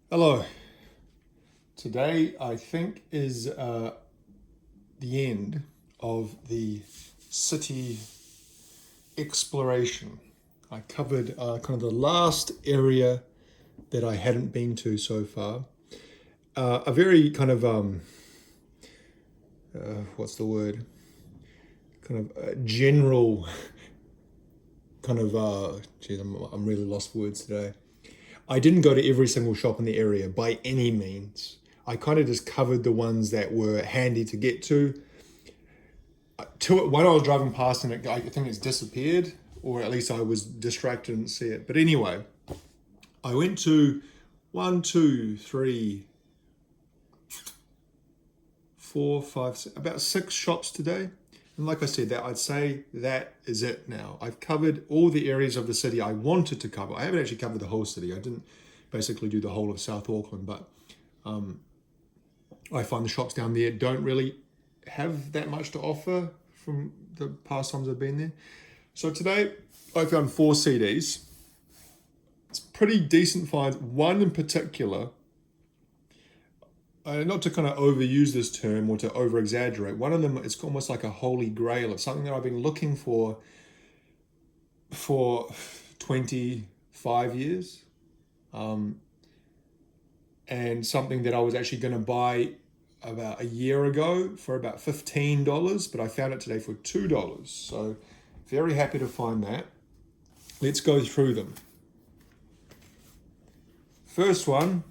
Hello. Today, I think, is the end of the city exploration. I covered kind of the last area that I hadn't been to so far. A very kind of, what's the word? Kind of general, kind of, geez, I'm really lost for words today. I didn't go to every single shop in the area by any means. I kind of just covered the ones that were handy to get to. One I was driving past and I think it's disappeared, or at least I was distracted and didn't see it. But anyway, I went to one, two, three, four, five, about six shops today. And like I said, that I'd say that is it now. I've covered all the areas of the city I wanted to cover. I haven't actually covered the whole city. I didn't basically do the whole of South Auckland, but I find the shops down there don't really have that much to offer from the past times I've been there. So today I found four CDs. It's pretty decent finds. One in particular, not to kind of overuse this term or to over exaggerate, one of them is almost like a holy grail. It's something that I've been looking for 25 years. And something that I was actually going to buy about a year ago for about $15, but I found it today for $2. So very happy to find that. Let's go through them. First one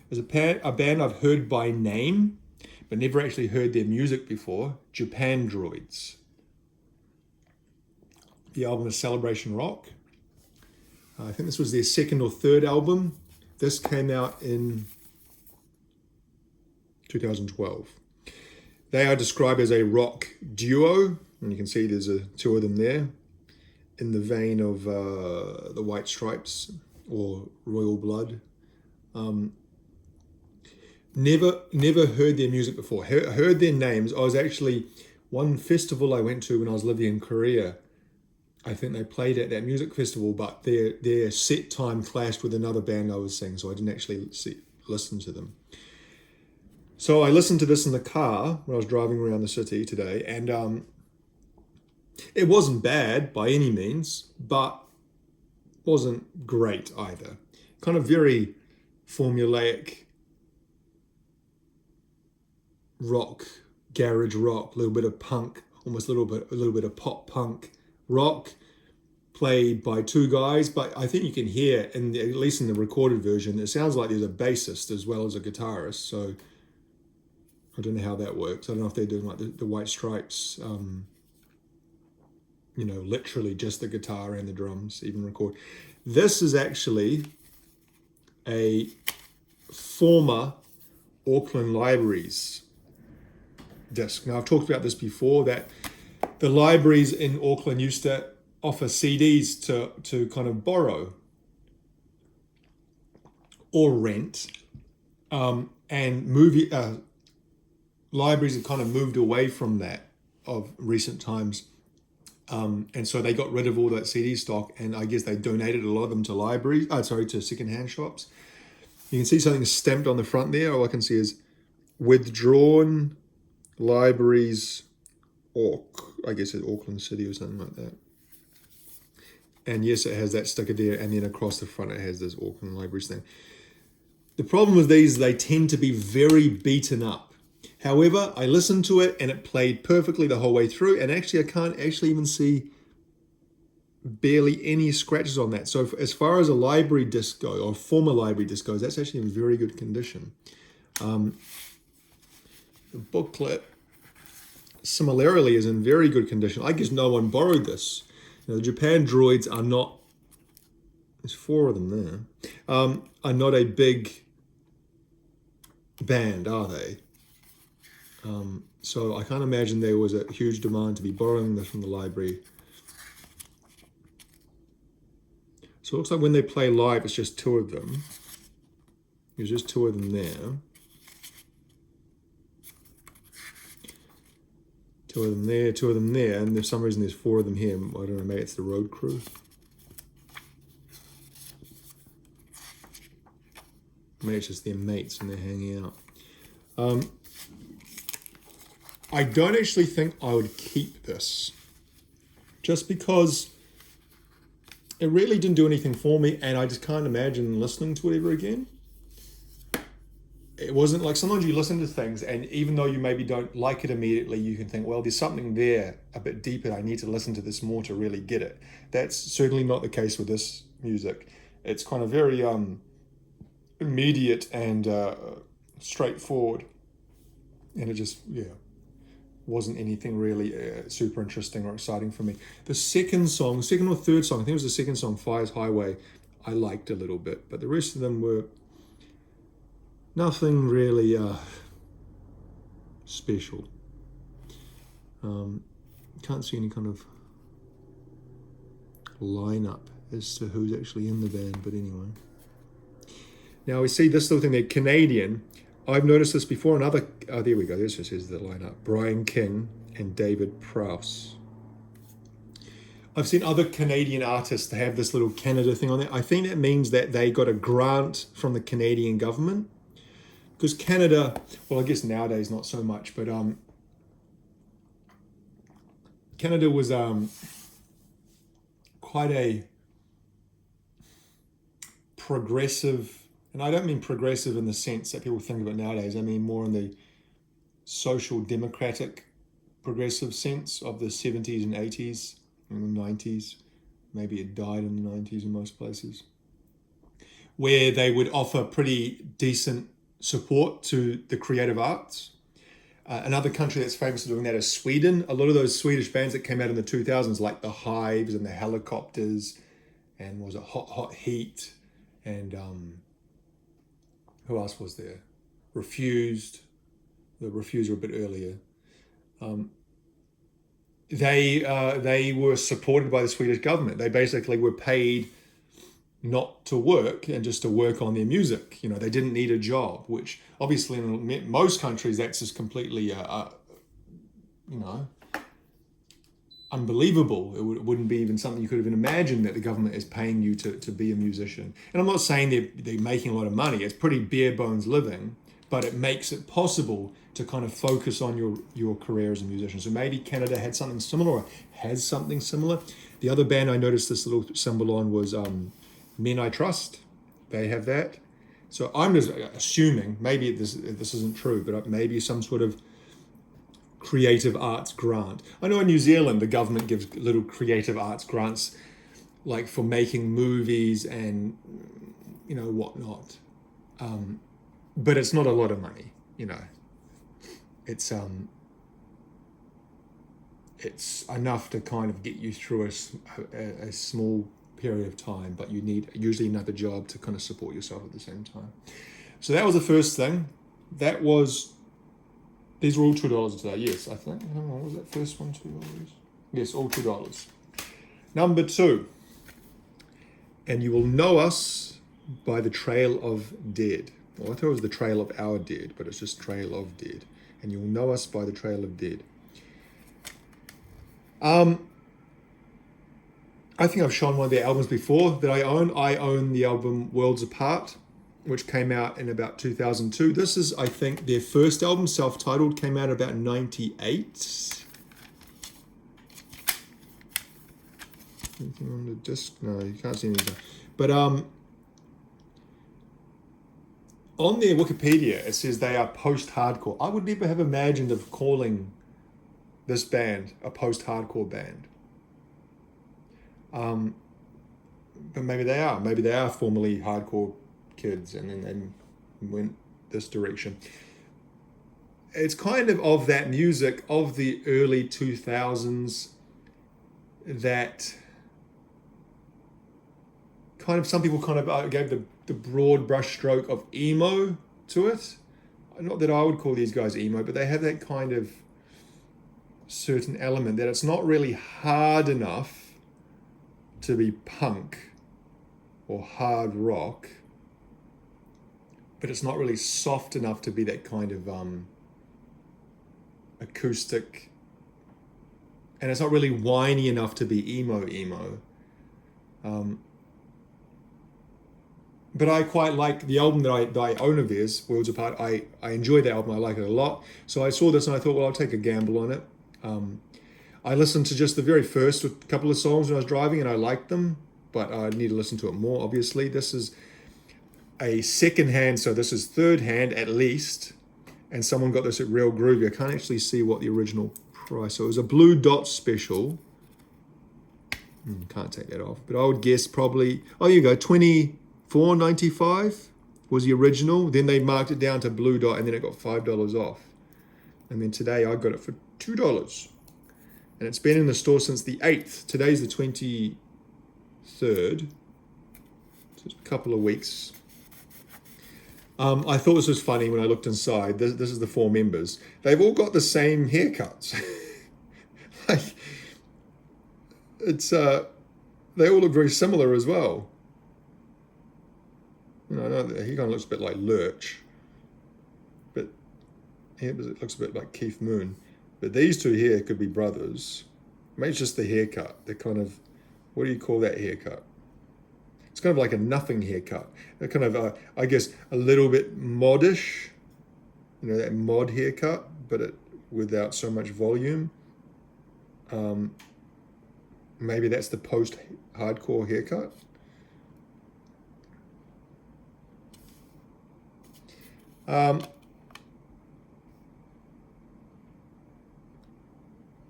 is a band I've heard by name, but never actually heard their music before, Japandroids. The album is Celebration Rock. I think this was their second or third album. This came out in 2012. They are described as a rock duo, and you can see there's two of them there, in the vein of the White Stripes or Royal Blood. Never heard their music before. Heard their names. I was actually, one festival I went to when I was living in Korea, I think they played at that music festival, but their set time clashed with another band I was seeing, so I didn't actually listen to them. So I listened to this in the car when I was driving around the city today, and it wasn't bad by any means, but wasn't great either. Kind of very formulaic rock, garage rock, a little bit of punk, almost a little bit of pop punk rock, played by two guys, but I think you can hear, at least in the recorded version, it sounds like there's a bassist as well as a guitarist. So I don't know how that works. I don't know if they're doing like the White Stripes, literally just the guitar and the drums, even record. This is actually a former Auckland Libraries disc. Now, I've talked about this before, that the libraries in Auckland used to offer CDs to kind of borrow or rent, and libraries have kind of moved away from that of recent times, and so they got rid of all that CD stock, and I guess they donated a lot of them to libraries. To secondhand shops. You can see something stamped on the front there. All I can see is withdrawn libraries, I guess it's Auckland City or something like that. And yes, it has that sticker there, and then across the front it has this Auckland Libraries thing. The problem with these, they tend to be very beaten up. However, I listened to it and it played perfectly the whole way through, and actually I can't actually even see barely any scratches on that. So as far as a library disc goes, or former library disc goes, that's actually in very good condition. The booklet similarly is in very good condition. I guess no one borrowed this. The Japandroids are not, there's four of them there, are not a big band, are they? So I can't imagine there was a huge demand to be borrowing this from the library. So it looks like when they play live, it's just two of them. There's just two of them there. Two of them there, two of them there, and for some reason there's four of them here. I don't know, maybe it's the road crew. Maybe it's just their mates and they're hanging out. I don't actually think I would keep this, just because it really didn't do anything for me, and I just can't imagine listening to it ever again. It wasn't like, sometimes you listen to things and even though you maybe don't like it immediately, you can think, well, there's something there a bit deeper. I need to listen to this more to really get it. That's certainly not the case with this music. It's kind of very immediate and straightforward. And it just, wasn't anything really super interesting or exciting for me. The second or third song, I think it was the second song, Fire's Highway, I liked a little bit. But the rest of them were nothing really special. Can't see any kind of lineup as to who's actually in the band, but anyway. Now we see this little thing there, Canadian. I've noticed this before. Another, there we go. This just says the lineup: Brian King and David Prowse. I've seen other Canadian artists have this little Canada thing on there. I think that means that they got a grant from the Canadian government. Because Canada, well, I guess nowadays not so much, but Canada was quite a progressive, and I don't mean progressive in the sense that people think of it nowadays. I mean more in the social democratic progressive sense of the 70s and 80s and the 90s. Maybe it died in the 90s in most places. Where they would offer pretty decent support to the creative arts. Another country that's famous for doing that is Sweden. A lot of those Swedish bands that came out in the 2000s, like the Hives and the Helicopters, and was it Hot Heat, and who else was there? Refused. The Refused were a bit earlier. They were supported by the Swedish government. They basically were paid not to work and just to work on their music. You know, they didn't need a job, which obviously in most countries that's just completely, unbelievable. It wouldn't be even something you could even imagine that the government is paying you to be a musician. And I'm not saying they're making a lot of money. It's pretty bare bones living, but it makes it possible to kind of focus on your career as a musician. So maybe Canada had something similar or has something similar. The other band I noticed this little symbol on was Men I Trust. They have that. So I'm just assuming, maybe this isn't true, but maybe some sort of creative arts grant. I know in New Zealand, the government gives little creative arts grants, like for making movies and, whatnot. But it's not a lot of money, It's enough to kind of get you through a small period of time, but you need usually another job to kind of support yourself at the same time. So that was the first thing. These were all $2 today. Yes, I think. What was that first one, $2? Yes, all $2. Number 2. And you will know us by the Trail of Dead. Well, I thought it was the Trail of Our Dead, but it's just Trail of Dead. And you'll know us by the Trail of Dead. I think I've shown one of their albums before that I own. I own the album Worlds Apart, which came out in about 2002. This is, I think, their first album, self-titled, came out about 98. Anything on the disc? No, you can't see anything. But on their Wikipedia, it says they are post-hardcore. I would never have imagined of calling this band a post-hardcore band. But maybe they are. Maybe they are formerly hardcore kids and then went this direction. It's kind of that music of the early 2000s that kind of, some people kind of gave the broad brushstroke of emo to it. Not that I would call these guys emo, but they have that kind of certain element that it's not really hard enough to be punk or hard rock, but it's not really soft enough to be that kind of acoustic, and it's not really whiny enough to be emo. but I quite like the album that I own of theirs, Worlds Apart. I enjoy that album. I like it a lot. So I saw this and I thought, well, I'll take a gamble on it. I listened to just the very first couple of songs when I was driving, and I liked them, but I need to listen to it more, obviously. This is a second hand, so this is third hand at least, and someone got this at Real Groovy. I can't actually see what the original price. So it was a Blue Dot special. Can't take that off, but I would guess probably, oh, you go, $24.95 was the original. Then they marked it down to Blue Dot, and then it got $5 off. And then today I got it for $2. And it's been in the store since the 8th. Today's the 23rd. So it's a couple of weeks. I thought this was funny when I looked inside. This is the 4 members. They've all got the same haircuts. Like, it's they all look very similar as well. You know, I know that he kind of looks a bit like Lurch, but it looks a bit like Keith Moon. But these two here could be brothers. Maybe it's just the haircut. They're kind of, what do you call that haircut? It's kind of like a nothing haircut. They're kind of, I guess, a little bit modish. You know, that mod haircut, but without so much volume. Maybe that's the post-hardcore haircut.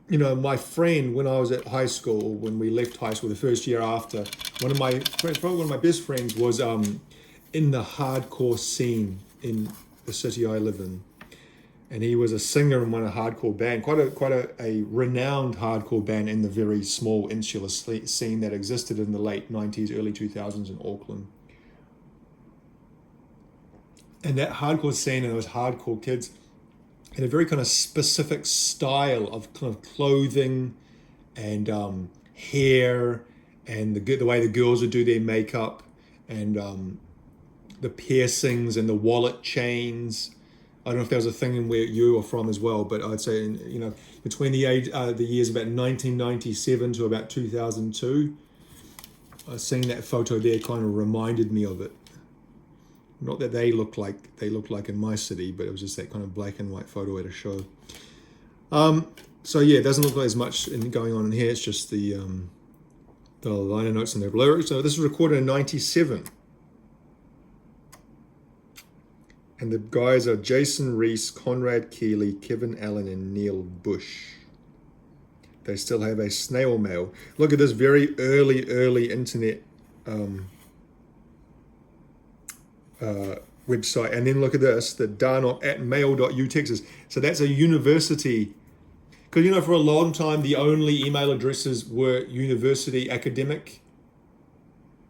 You know, my friend, when I was at high school, when we left high school the first year after, one of my best friends was in the hardcore scene in the city I live in, and he was a singer in one hardcore band, quite a renowned hardcore band in the very small insular scene that existed in the late 90s, early 2000s in Auckland. And that hardcore scene and those hardcore kids had a very kind of specific style of kind of clothing and hair, and the way the girls would do their makeup, and the piercings and the wallet chains. I don't know if that was a thing in where you are from as well, but I'd say, you know, between the years about 1997 to about 2002, seeing that photo there kind of reminded me of it. Not that they look like in my city, but it was just that kind of black and white photo at a show. So yeah, it doesn't look like as much going on in here. It's just the liner notes and the lyrics. So this was recorded in '97. And the guys are Jason Reese, Conrad Keeley, Kevin Allen, and Neil Bush. They still have a snail mail. Look at this very early internet website. And then look at this, the Darnock at mail.u Texas. So that's a university. Because, you know, for a long time, the only email addresses were university academic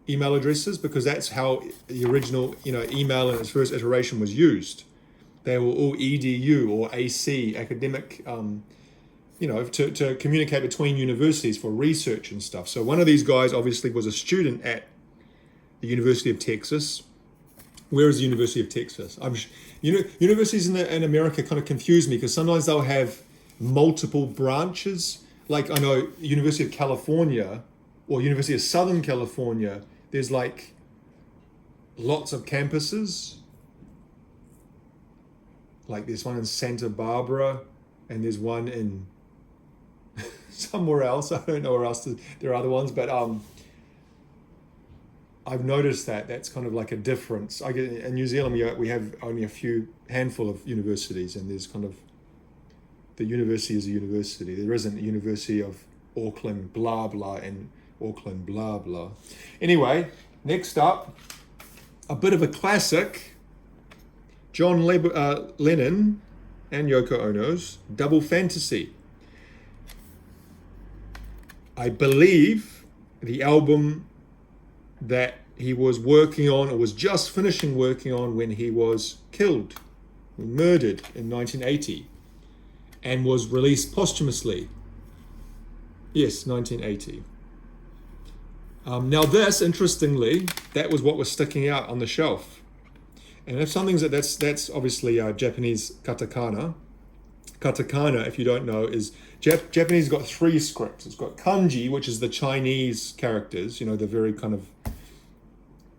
email addresses, because that's how the original, you know, email in its first iteration was used. They were all EDU or AC, academic, you know, to communicate between universities for research and stuff. So one of these guys obviously was a student at the University of Texas. Where is the University of Texas? Universities in America kind of confuse me, because sometimes they'll have multiple branches. Like, I know University of California or University of Southern California, there's like lots of campuses. Like there's one in Santa Barbara, and there's one in somewhere else. I don't know where else there are other ones, but I've noticed that's kind of like a difference. I get in New Zealand, we have only a handful of universities, and there's kind of, the university is a university. There isn't a University of Auckland blah blah and Auckland blah blah. Anyway, next up, a bit of a classic, John Lennon and Yoko Ono's Double Fantasy. I believe the album that he was working on, or was just finishing working on, when he was killed, murdered in 1980, and was released posthumously. Yes, 1980. Now this, interestingly, that was what was sticking out on the shelf. And if something's that's obviously Japanese katakana. Katakana, if you don't know, is Japanese has got 3 scripts. It's got kanji, which is the Chinese characters, you know, the very kind of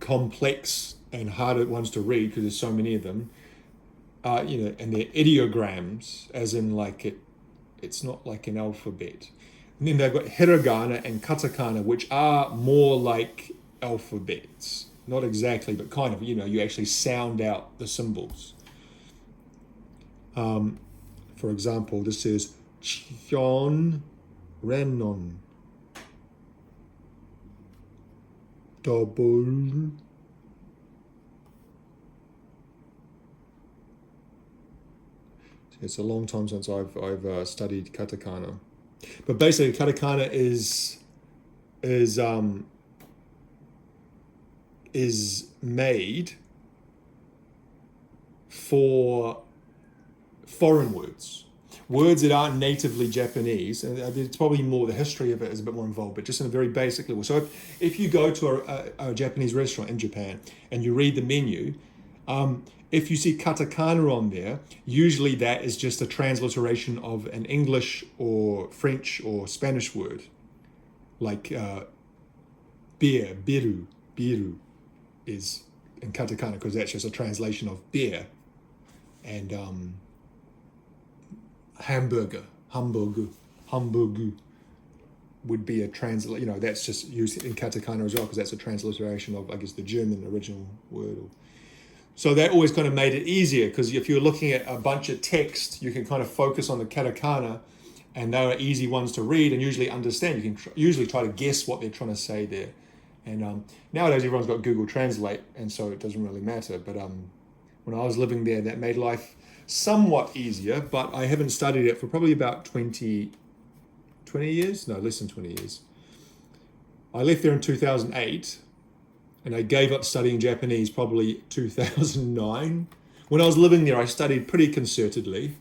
complex and harder ones to read because there's so many of them. And they're ideograms, as in like it's not like an alphabet. And then they've got hiragana and katakana, which are more like alphabets. Not exactly, but kind of, you actually sound out the symbols. For example, this is Chion Renon. Double. It's a long time since I've studied katakana, but basically katakana is made for foreign words that aren't natively Japanese, and it's probably more, the history of it is a bit more involved, but just in a very basic level. So if you go to a Japanese restaurant in Japan and you read the menu, if you see katakana on there, usually that is just a transliteration of an English or French or Spanish word, like beer, biru is in katakana, because that's just a translation of beer, and hamburger would be a translation, that's just used in katakana as well, because that's a transliteration of, I guess, the German original word. So that always kind of made it easier, because if you're looking at a bunch of text, you can kind of focus on the katakana, and they are easy ones to read and usually understand. You can usually try to guess what they're trying to say there. And nowadays everyone's got Google Translate, and so it doesn't really matter. But when I was living there, that made life somewhat easier, but I haven't studied it for probably about 20 years? No, less than 20 years. I left there in 2008, and I gave up studying Japanese probably 2009. When I was living there, I studied pretty concertedly,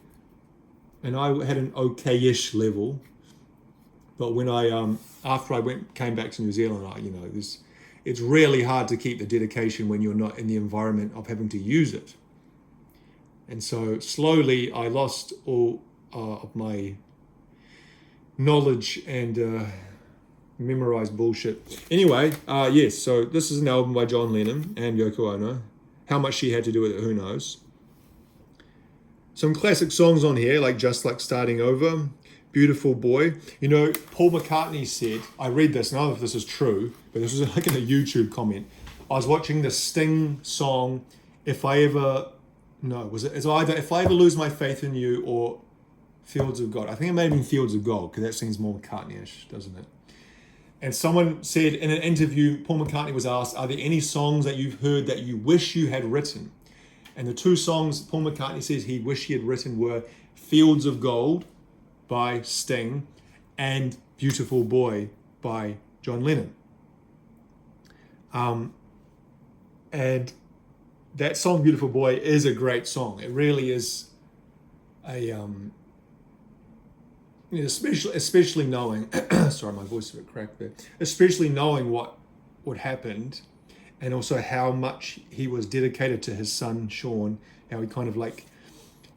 and I had an okay-ish level. But when after I came back to New Zealand, it's really hard to keep the dedication when you're not in the environment of having to use it. And so slowly I lost all of my knowledge and memorized bullshit. Anyway, yes, so this is an album by John Lennon and Yoko Ono. How much she had to do with it, who knows. Some classic songs on here, like Just Like Starting Over, Beautiful Boy. Paul McCartney said, I read this, and I don't know if this is true, but this was like in a YouTube comment. I was watching the Sting song, It's either If I Ever Lose My Faith in You or Fields of God. I think it may have been Fields of Gold, because that seems more McCartney-ish, doesn't it? And someone said in an interview, Paul McCartney was asked, are there any songs that you've heard that you wish you had written? And the two songs Paul McCartney says he wished he had written were Fields of Gold by Sting and Beautiful Boy by John Lennon. And that song, Beautiful Boy, is a great song. It really is especially knowing, sorry, my voice is a bit cracked there, especially knowing what happened, and also how much he was dedicated to his son, Sean, how he kind of like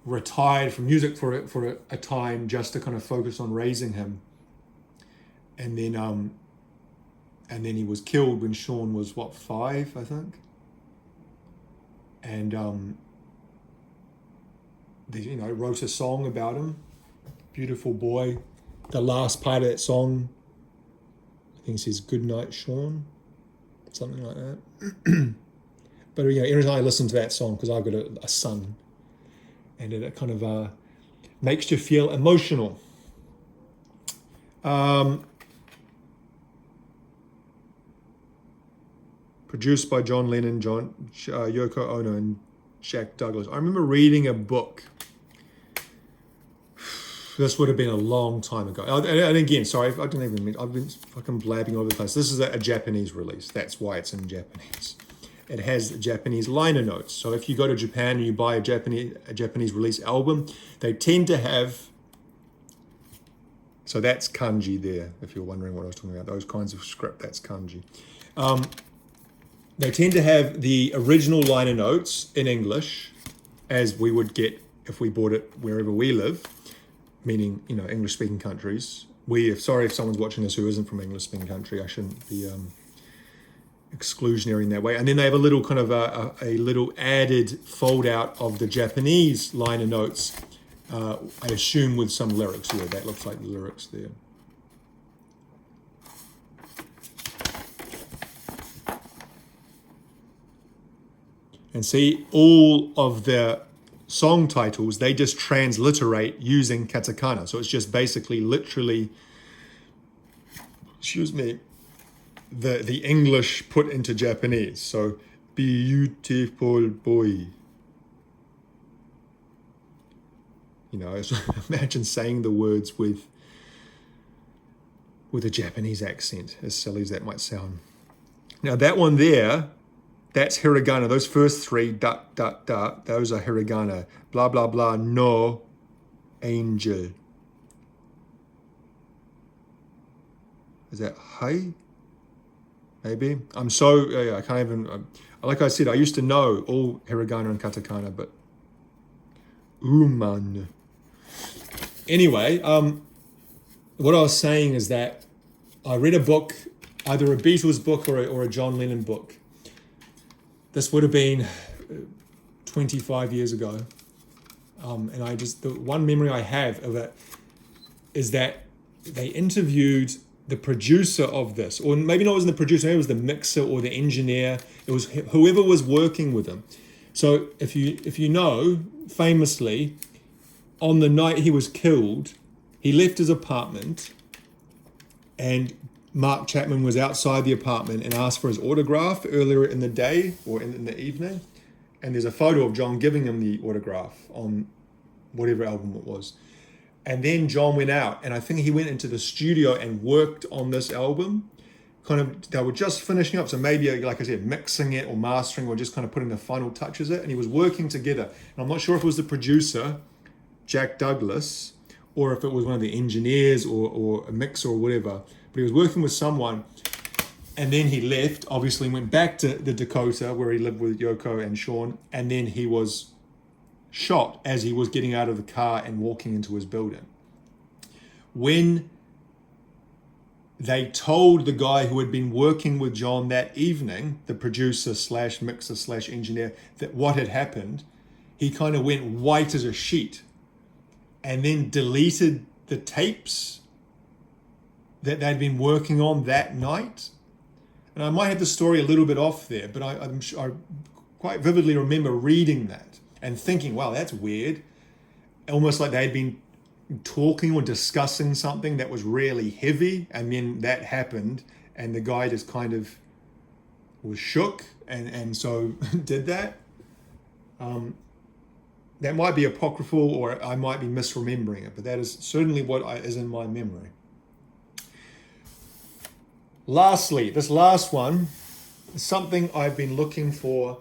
retired from music for a time just to kind of focus on raising him. And then he was killed when Sean was 5, I think. And they wrote a song about him, Beautiful Boy. The last part of that song, I think it says Good Night, Sean, something like that. But every time I listen to that song, because I've got a son, and it kind of makes you feel emotional. Produced by John Lennon, Yoko Ono, and Jack Douglas. I remember reading a book. This would have been a long time ago. And again, sorry, I've been fucking blabbing over the place. This is a Japanese release. That's why it's in Japanese. It has Japanese liner notes. So if you go to Japan and you buy a Japanese release album, they tend to have, so that's kanji there, if you're wondering what I was talking about, those kinds of script, that's kanji. They tend to have the original liner notes in English, as we would get if we bought it wherever we live, meaning, English-speaking countries. Sorry if someone's watching this who isn't from English-speaking country, I shouldn't be exclusionary in that way. And then they have a little kind of a little added fold out of the Japanese liner notes, I assume with some lyrics. Yeah, that looks like the lyrics there. And see, all of the song titles, they just transliterate using katakana. So it's just basically literally, the English put into Japanese. So, beautiful boy. You know, so imagine saying the words with a Japanese accent, as silly as that might sound. Now that one there, that's hiragana. Those first three, da, da, da, those are hiragana. Blah, blah, blah, no, angel. Is that hai? Maybe. I can't even, like I said, I used to know all hiragana and katakana, but uman. Anyway, what I was saying is that I read a book, either a Beatles book or a John Lennon book. This would have been 25 years ago. And the one memory I have of it is that they interviewed the producer of this, or maybe not, it wasn't the producer, maybe it was the mixer or the engineer. It was whoever was working with him. So if you know, famously, on the night he was killed, he left his apartment and Mark Chapman was outside the apartment and asked for his autograph earlier in the day or in the evening. And there's a photo of John giving him the autograph on whatever album it was. And then John went out, and I think he went into the studio and worked on this album. They were just finishing up, so maybe, like I said, mixing it or mastering or just kind of putting the final touches in it. And he was working together. And I'm not sure if it was the producer, Jack Douglas, or if it was one of the engineers or a mixer or whatever. But he was working with someone, and then he left, obviously went back to the Dakota where he lived with Yoko and Sean, and then he was shot as he was getting out of the car and walking into his building. When they told the guy who had been working with John that evening, the producer / mixer / engineer, that what had happened, he kind of went white as a sheet and then deleted the tapes that they'd been working on that night. And I might have the story a little bit off there, but I quite vividly remember reading that and thinking, wow, that's weird. Almost like they'd been talking or discussing something that was really heavy, and then that happened, and the guy just kind of was shook and so did that. That might be apocryphal, or I might be misremembering it, but that is certainly what is in my memory. Lastly, this last one is something I've been looking for,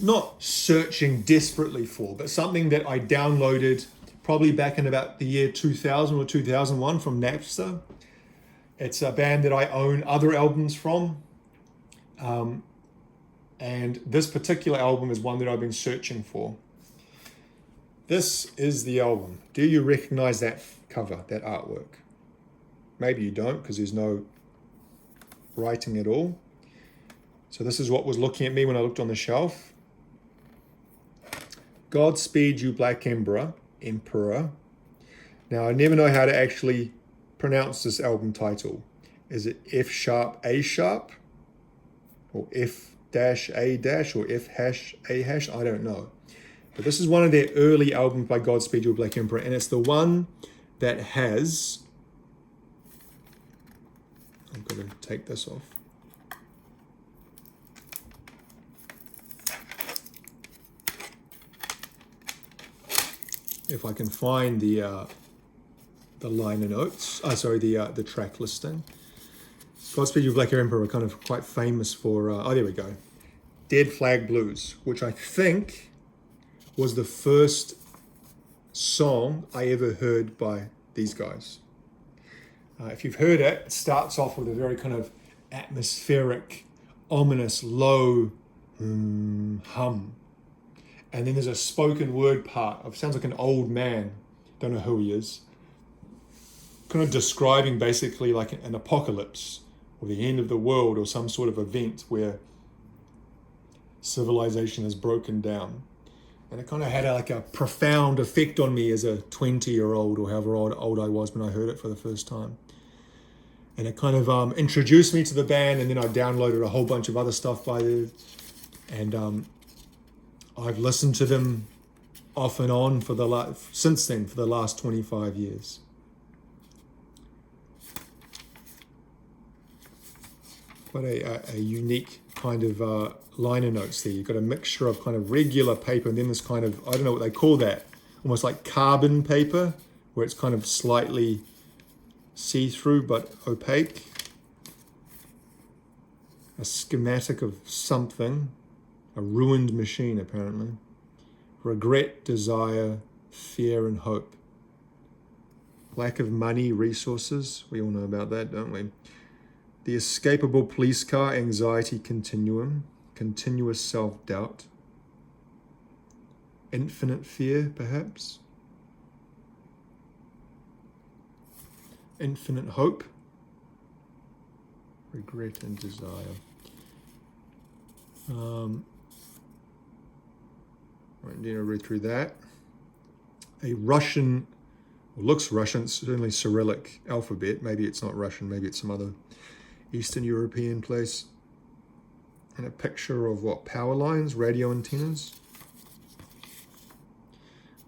not searching desperately for, but something that I downloaded probably back in about the year 2000 or 2001 from Napster. It's a band that I own other albums from. And this particular album is one that I've been searching for. This is the album. Do you recognize that cover, that artwork? Maybe you don't, because there's no writing at all. So this is what was looking at me when I looked on the shelf. Godspeed You Black Emperor. Now I never know how to actually pronounce this album title. Is it F sharp A sharp? Or F dash A dash? Or F hash A hash? I don't know. But this is one of their early albums by Godspeed You Black Emperor, and it's the one that has, I'm going to take this off. If I can find the liner notes, the track listing. Godspeed You Black Emperor are kind of quite famous for, there we go. Dead Flag Blues, which I think was the first song I ever heard by these guys. If you've heard it, it starts off with a very kind of atmospheric, ominous, low hum. And then there's a spoken word part of, sounds like an old man, don't know who he is, kind of describing basically like an apocalypse or the end of the world, or some sort of event where civilization has broken down. And it kind of had like a profound effect on me as a 20-year-old, or however old I was when I heard it for the first time. And it kind of introduced me to the band, and then I downloaded a whole bunch of other stuff by them. And I've listened to them off and on since then for the last 25 years. Quite a unique kind of liner notes there. You've got a mixture of kind of regular paper and then this kind of, I don't know what they call that, almost like carbon paper, where it's kind of slightly see-through but opaque. A schematic of something, a ruined machine apparently. Regret, desire, fear and hope. Lack of money, resources, we all know about that, don't we? The escapable police car, anxiety continuum, continuous self-doubt, infinite fear, perhaps, infinite hope, regret and desire. Right, then I read through that. A Russian, or looks Russian, certainly Cyrillic alphabet. Maybe it's not Russian, maybe it's some other Eastern European place. And a picture of what? Power lines, radio antennas.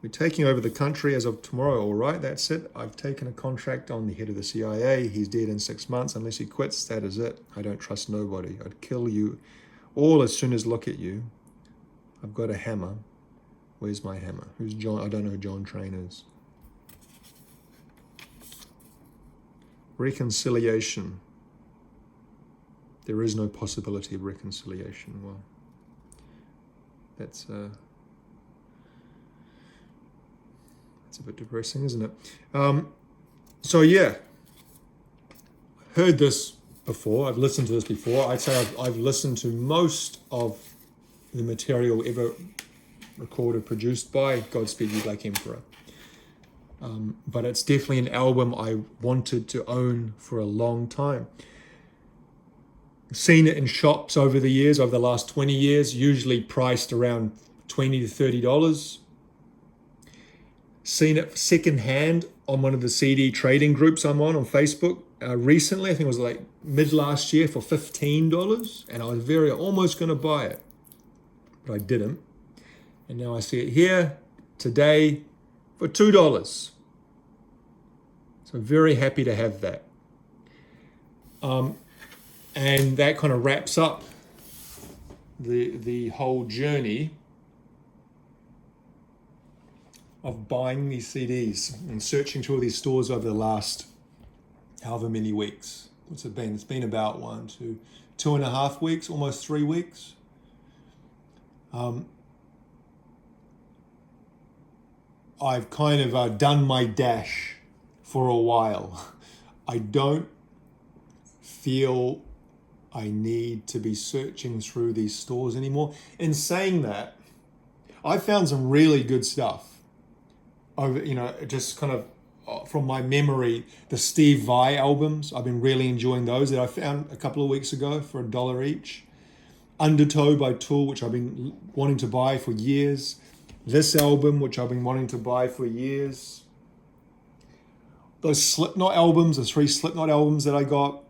We're taking over the country as of tomorrow, all right, that's it. I've taken a contract on the head of the CIA. He's dead in 6 months. Unless he quits, that is it. I don't trust nobody. I'd kill you all as soon as look at you. I've got a hammer. Where's my hammer? Who's John? I don't know who John Train is. Reconciliation. There is no possibility of reconciliation. Well, that's a bit depressing, isn't it? So yeah, heard this before. I've listened to this before. I'd say I've listened to most of the material ever recorded, produced by Godspeed You Black Emperor. But it's definitely an album I wanted to own for a long time. Seen it in shops over the years, over the last 20 years, usually priced around $20 to $30. Seen it secondhand on one of the CD trading groups I'm on Facebook recently. I think it was like mid last year for $15, and I was almost going to buy it, but I didn't. And now I see it here today for $2. So very happy to have that. And that kind of wraps up the whole journey of buying these CDs and searching through all these stores over the last however many weeks. What's it been? It's been about 2.5 weeks, almost 3 weeks. I've kind of done my dash for a while. I don't feel I need to be searching through these stores anymore. In saying that, I found some really good stuff. Over, just kind of from my memory, the Steve Vai albums, I've been really enjoying those that I found a couple of weeks ago for $1 each. Undertow by Tool, which I've been wanting to buy for years. This album, which I've been wanting to buy for years. Those Slipknot albums, the 3 Slipknot albums that I got.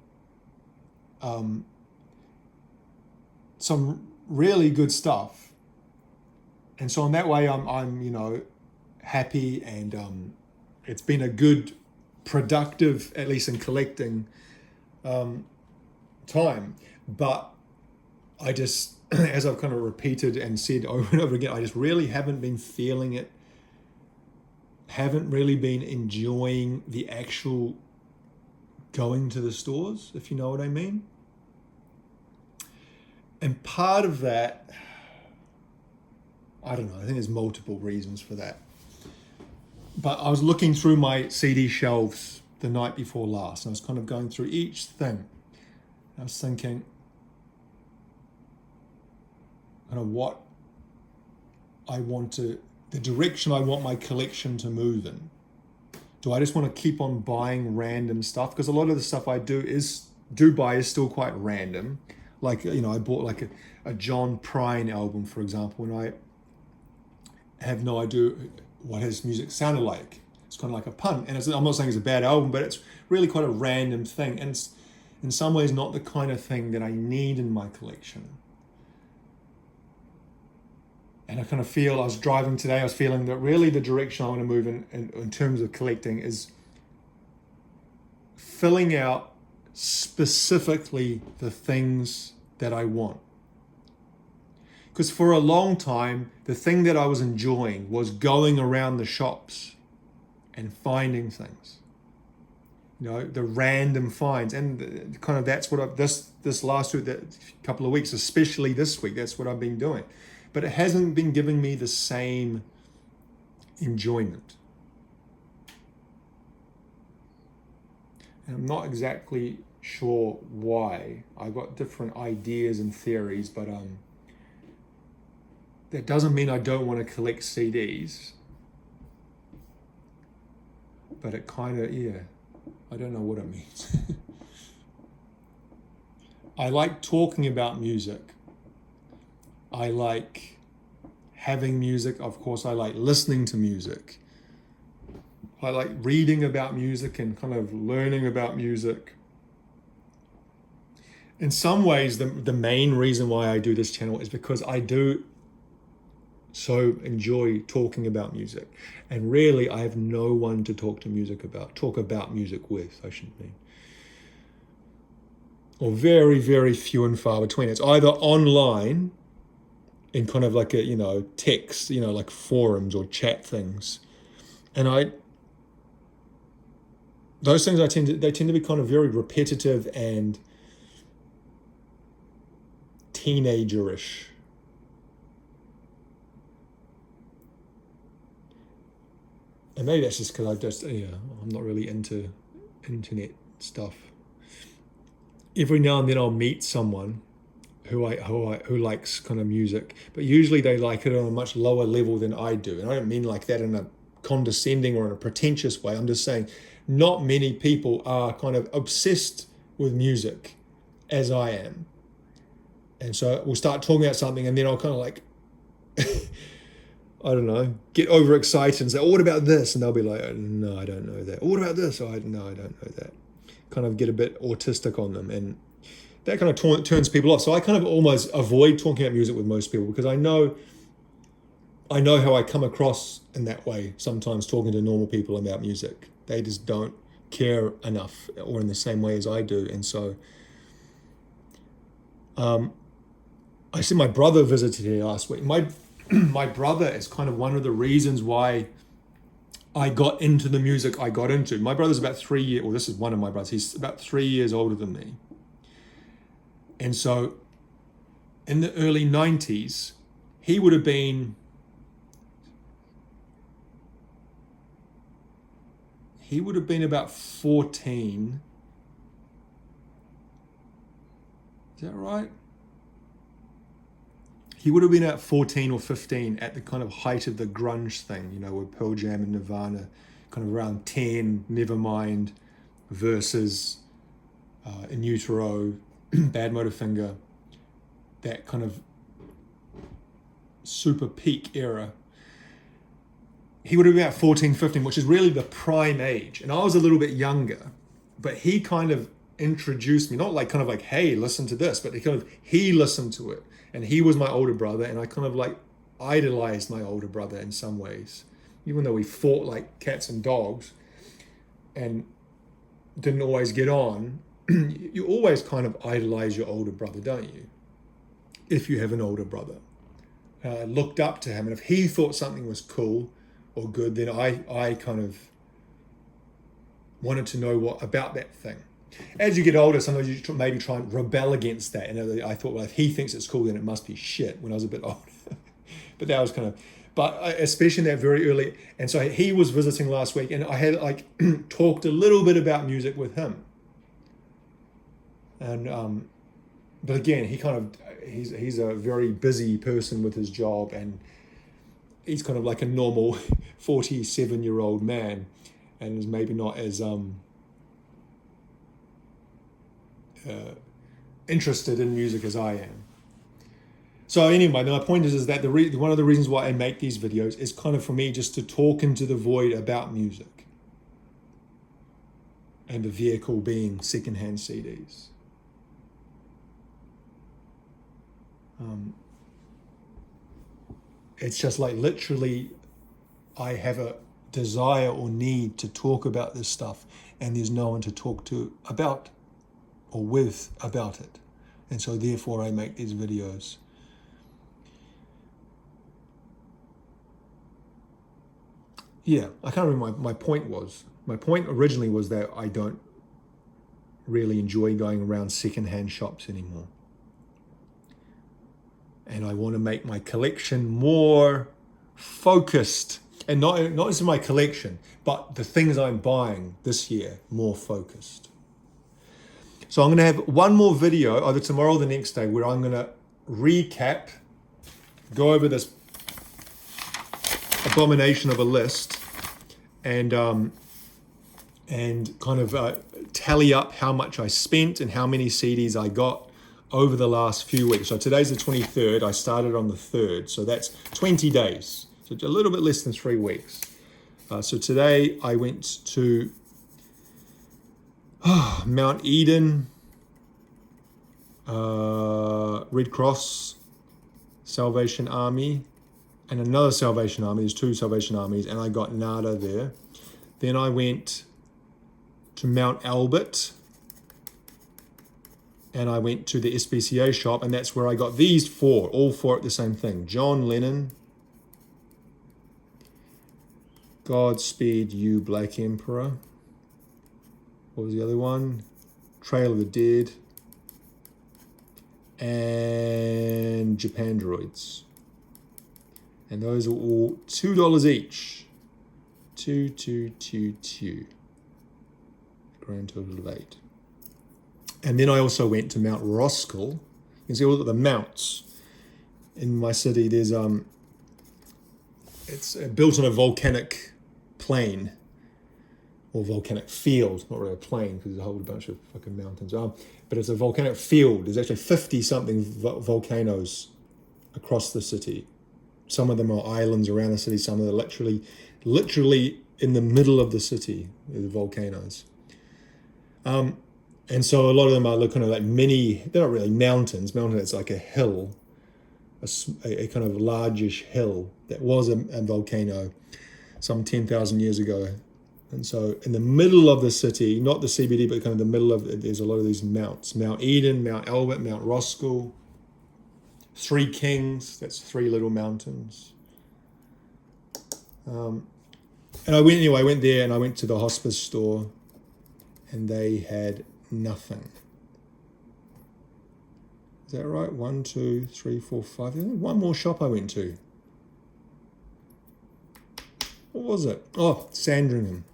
Some really good stuff. And so in that way, I'm happy, and it's been a good, productive, at least in collecting, time. But I just, as I've kind of repeated and said over and over again, I just really haven't been feeling it, haven't really been enjoying the actual going to the stores, if you know what I mean. And part of that, I don't know, I think there's multiple reasons for that. But I was looking through my CD shelves the night before last, and I was kind of going through each thing. I was thinking, what I want to, the direction I want my collection to move in. Do I just want to keep on buying random stuff? Because a lot of the stuff I do is do buy is still quite random. Like, I bought like a John Prine album, for example, and I have no idea what his music sounded like. It's kind of like a pun, and I'm not saying it's a bad album, but it's really quite a random thing, and it's in some ways not the kind of thing that I need in my collection. And I kind of feel, I was driving today, I was feeling that really the direction I want to move in terms of collecting is filling out specifically the things that I want. Because for a long time, the thing that I was enjoying was going around the shops and finding things. The random finds. And kind of that's what this last week, that couple of weeks, especially this week, that's what I've been doing. But it hasn't been giving me the same enjoyment. And I'm not exactly sure why. I've got different ideas and theories, but that doesn't mean I don't want to collect CDs. But it kind of, I don't know what it means. I like talking about music. I like having music. Of course, I like listening to music. I like reading about music and kind of learning about music. In some ways, the main reason why I do this channel is because I do so enjoy talking about music. And really, I have no one to talk about music with, I should mean. Or very, very few and far between. It's either online in kind of like a, text, like forums or chat things. And those things they tend to be kind of very repetitive and teenagerish. And maybe that's just because I'm not really into internet stuff. Every now and then I'll meet someone who likes kind of music, but usually they like it on a much lower level than I do. And I don't mean like that in a condescending or in a pretentious way. I'm just saying not many people are kind of obsessed with music as I am. And so we'll start talking about something and then I'll kind of like, I don't know, get overexcited and say, what about this? And they'll be like, no, I don't know that. What about this? No, I don't know that. Kind of get a bit autistic on them. And that kind of turns people off. So I kind of almost avoid talking about music with most people because I know how I come across in that way sometimes talking to normal people about music. They just don't care enough or in the same way as I do. And so I see my brother visited here last week. My brother is kind of one of the reasons why I got into the music I got into. My brother's about 3 years, or this is one of my brothers, he's about 3 years older than me. And so in the early 90s, he would have been about 14. Is that right? He would have been at 14 or 15 at the kind of height of the grunge thing, with Pearl Jam and Nirvana, kind of around 10, Nevermind versus In Utero, Bad Motorfinger, that kind of super peak era. He would have been about 14, 15, which is really the prime age. And I was a little bit younger, but he kind of introduced me, not like kind of like, hey, listen to this, but he listened to it. And he was my older brother, and I kind of like idolized my older brother in some ways, even though we fought like cats and dogs and didn't always get on. You always kind of idolize your older brother, don't you? If you have an older brother. Looked up to him, and if he thought something was cool or good, then I kind of wanted to know what about that thing. As you get older, sometimes you maybe try and rebel against that. And I thought, well, if he thinks it's cool, then it must be shit when I was a bit older. But that was kind of, especially in that very early. And so he was visiting last week, and I had like talked a little bit about music with him. And, but again, he's a very busy person with his job, and he's kind of like a normal 47-year-old man, and is maybe not as interested in music as I am. So anyway, my point is that one of the reasons why I make these videos is kind of for me just to talk into the void about music, and the vehicle being secondhand CDs. It's just like literally I have a desire or need to talk about this stuff, and there's no one to talk to about or with about it. And so therefore I make these videos. Yeah, I can't remember my point was. My point originally was that I don't really enjoy going around secondhand shops anymore. And I want to make my collection more focused. And not just my collection, but the things I'm buying this year more focused. So I'm going to have one more video, either tomorrow or the next day, where I'm going to recap, go over this abomination of a list, and kind of tally up how much I spent and how many CDs I got over the last few weeks. So today's the 23rd. I started on the 3rd. So that's 20 days. So a little bit less than 3 weeks. So today I went to Mount Eden, Red Cross, Salvation Army, and another Salvation Army. There's 2 Salvation Armies, and I got nada there. Then I went to Mount Albert, and I went to the SPCA shop, and that's where I got these 4, all 4 at the same thing. John Lennon, Godspeed You Black Emperor. What was the other one? Trail of the Dead, and Japandroids. And those are all $2 each. 2. Grand total of 8. And then I also went to Mount Roskill. You can see all of the mounts in my city. There's it's built on a volcanic plain or volcanic field, not really a plain because there's a whole bunch of fucking mountains. But it's a volcanic field. There's actually 50 something volcanoes across the city. Some of them are islands around the city. Some of them are literally in the middle of the city, the volcanoes. And so a lot of them are kind of like mini, they're not really mountains. Mountain, it's like a hill, a kind of largish hill that was a volcano some 10,000 years ago. And so in the middle of the city, not the CBD, but kind of the middle of it, there's a lot of these mounts. Mount Eden, Mount Albert, Mount Roskill, 3 Kings, that's 3 little mountains. And I went there and I went to the hospice store, and they had nothing. Is that right? 1, 2, 3, 4, 5. There's one more shop I went to. What was it? Oh, Sandringham.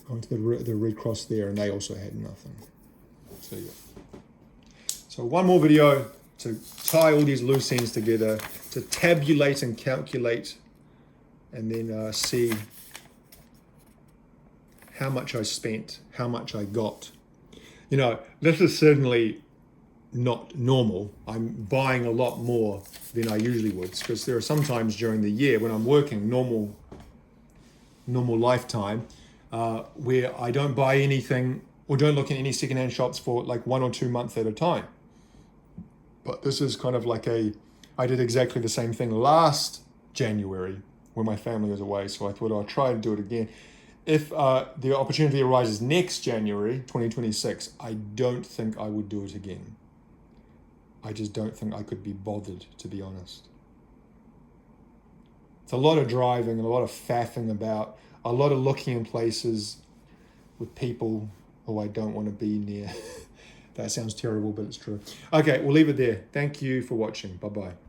I went to the Red Cross there, and they also had nothing. So yeah. So one more video to tie all these loose ends together, to tabulate and calculate, and then see how much I spent, how much I got. You know, this is certainly not normal. I'm buying a lot more than I usually would, because there are some times during the year when I'm working normal lifetime where I don't buy anything or don't look in any secondhand shops for like 1 or 2 months at a time. But this is kind of like I did exactly the same thing last January when my family was away, so I thought I'll try and do it again. If the opportunity arises next January, 2026, I don't think I would do it again. I just don't think I could be bothered, to be honest. It's a lot of driving, a lot of faffing about, a lot of looking in places with people who I don't want to be near. That sounds terrible, but it's true. Okay, we'll leave it there. Thank you for watching. Bye-bye.